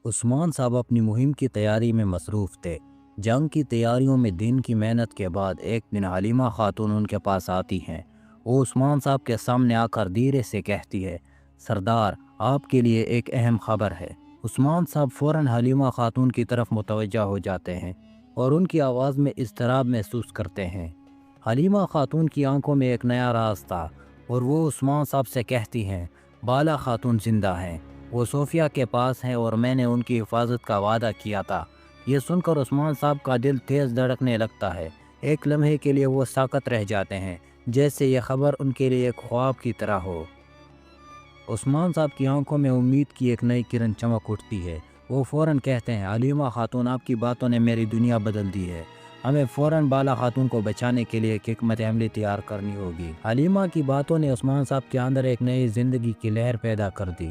عثمان साहब अपनी मुहिम की तैयारी में मसरूफ़ थे। जंग की तैयारियों में दिन की मेहनत के बाद एक दिन हलीमा खातून उनके पास आती हैं। वो उस्मान साहब के सामने आकर धीरे से कहती है, सरदार आपके लिए एक अहम खबर है। उस्मान साहब फ़ौरन हलीमा खातून की तरफ मुतवज्जा हो जाते हैं और उनकी आवाज़ में इज़्तिराब महसूस करते हैं। हलीमा खातून की आंखों में एक नया राज था और वो उस्मान साहब से कहती हैं, बाला खातून ज़िंदा हैं, वो सोफिया के पास हैं और मैंने उनकी हिफाजत का वादा किया था। ये सुनकर उस्मान साहब का दिल तेज़ धड़कने लगता है। एक लम्हे के लिए वो साकत रह जाते हैं, जैसे ये खबर उनके लिए एक ख्वाब की तरह हो। उस्मान साहब की आंखों में उम्मीद की एक नई किरण चमक उठती है। वो फ़ौरन कहते हैं, हलीमा खातून आपकी बातों ने मेरी दुनिया बदल दी है। हमें फ़ौरन बाला खातून को बचाने के लिए एक हिकमत अमली तैयार करनी होगी। हलीमा की बातों ने उस्मान साहब के अंदर एक नई ज़िंदगी की लहर पैदा कर दी।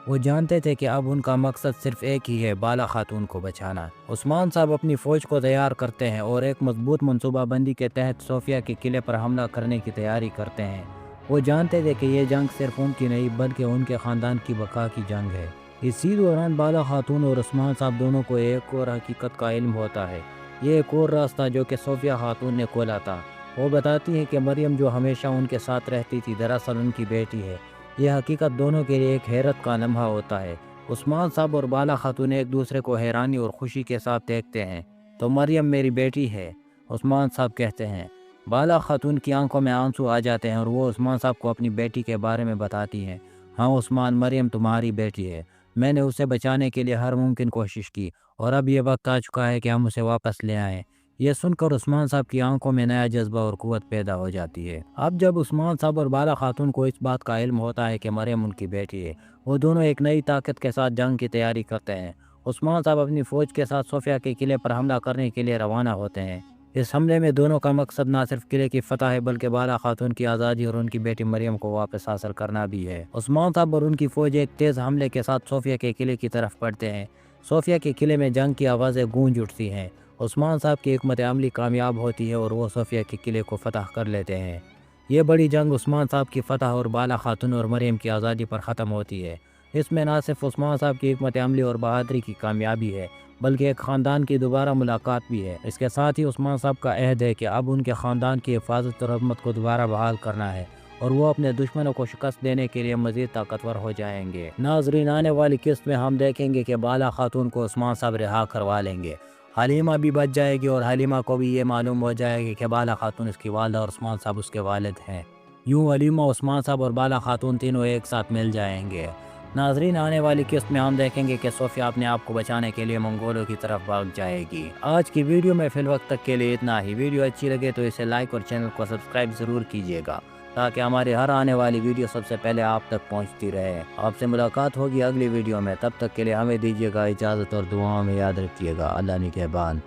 वो जानते थे कि अब उनका मकसद सिर्फ एक ही है, बाला खातून को बचाना। उस्मान साहब अपनी फ़ौज को तैयार करते हैं और एक मजबूत मनसूबाबंदी के तहत सोफिया के किले पर हमला करने की तैयारी करते हैं। वो जानते थे कि ये जंग सिर्फ उनकी नहीं बल्कि उनके ख़ानदान की बका की जंग है। इसी दौरान बाला खातून और उस्मान साहब दोनों को एक और हकीकत का इल्म होता है। ये एक और रास्ता जो कि सोफिया खातून ने खोला था। वो बताती हैं कि मरियम जो हमेशा उनके साथ रहती थी दरअसल उनकी बेटी है। यह हकीकत दोनों के लिए एक हैरत का लम्हा होता है। उस्मान साहब और बाला खातून एक दूसरे को हैरानी और खुशी के साथ देखते हैं। तो मरियम मेरी बेटी है, उस्मान साहब कहते हैं। बाला खातून की आंखों में आंसू आ जाते हैं और वो उस्मान साहब को अपनी बेटी के बारे में बताती हैं। हाँ उस्मान, मरियम तुम्हारी बेटी है। मैंने उसे बचाने के लिए हर मुमकिन कोशिश की और अब ये वक्त आ चुका है कि हम उसे वापस ले आएँ। ये सुनकर उस्मान साहब की आंखों में नया जज्बा और क़ुव्वत पैदा हो जाती है। अब जब उस्मान साहब और बाला खातून को इस बात का इल्म होता है कि मरियम उनकी बेटी है, वो दोनों एक नई ताकत के साथ जंग की तैयारी करते हैं। उस्मान साहब अपनी फ़ौज के साथ सोफिया के किले पर हमला करने के लिए रवाना होते हैं। इस हमले में दोनों का मकसद न सिर्फ किले की फतह है बल्कि बाला खातून की आज़ादी और उनकी बेटी मरियम को वापस हासिल करना भी है। उस्मान साहब और उनकी फ़ौज एक तेज़ हमले के साथ सोफिया के किले की तरफ बढ़ते हैं। सोफिया के किले में जंग की आवाज़ें गूंज उठती हैं। उस्मान साहब की हिकमत अमली कामयाब होती है और वो सोफिया के किले को फतह कर लेते हैं। ये बड़ी जंग उस्मान साहब की फतह और बाला खातून और मरियम की आज़ादी पर ख़त्म होती है। इसमें न सिर्फ उस्मान साहब की हिकमत अमली और बहादुरी की कामयाबी है बल्कि एक ख़ानदान की दोबारा मुलाकात भी है। इसके साथ ही उस्मान साहब का अहद है कि अब उनके ख़ानदान की हिफाजत और अज़मत को दोबारा बहाल करना है और वो अपने दुश्मनों को शिकस्त देने के लिए मज़ीद ताकतवर हो जाएंगे। नाज़रीन, आने वाली किस्त में हम देखेंगे कि बाला खातून को उस्मान साहब रिहा करवा लेंगे, हलीमा भी बच जाएगी और हलीमा को भी ये मालूम हो जाएगी कि बाला खातून उसकी वालदा और उस्मान साहब उसके वालिद हैं। यूँ हलीमा, उस्मान साहब और बाला खातून तीनों एक साथ मिल जाएंगे। नाजरीन, आने वाली किस्त में हम देखेंगे कि सोफिया अपने आप को बचाने के लिए मंगोलों की तरफ भाग जाएगी। आज की वीडियो में फिल वक्त तक के लिए इतना ही। वीडियो अच्छी लगे तो इसे लाइक और चैनल को सब्सक्राइब ज़रूर कीजिएगा ताकि हमारी हर आने वाली वीडियो सबसे पहले आप तक पहुंचती रहे। आपसे मुलाकात होगी अगली वीडियो में, तब तक के लिए हमें दीजिएगा इजाज़त और दुआओं में याद रखिएगा। अल्लाह निगहबान।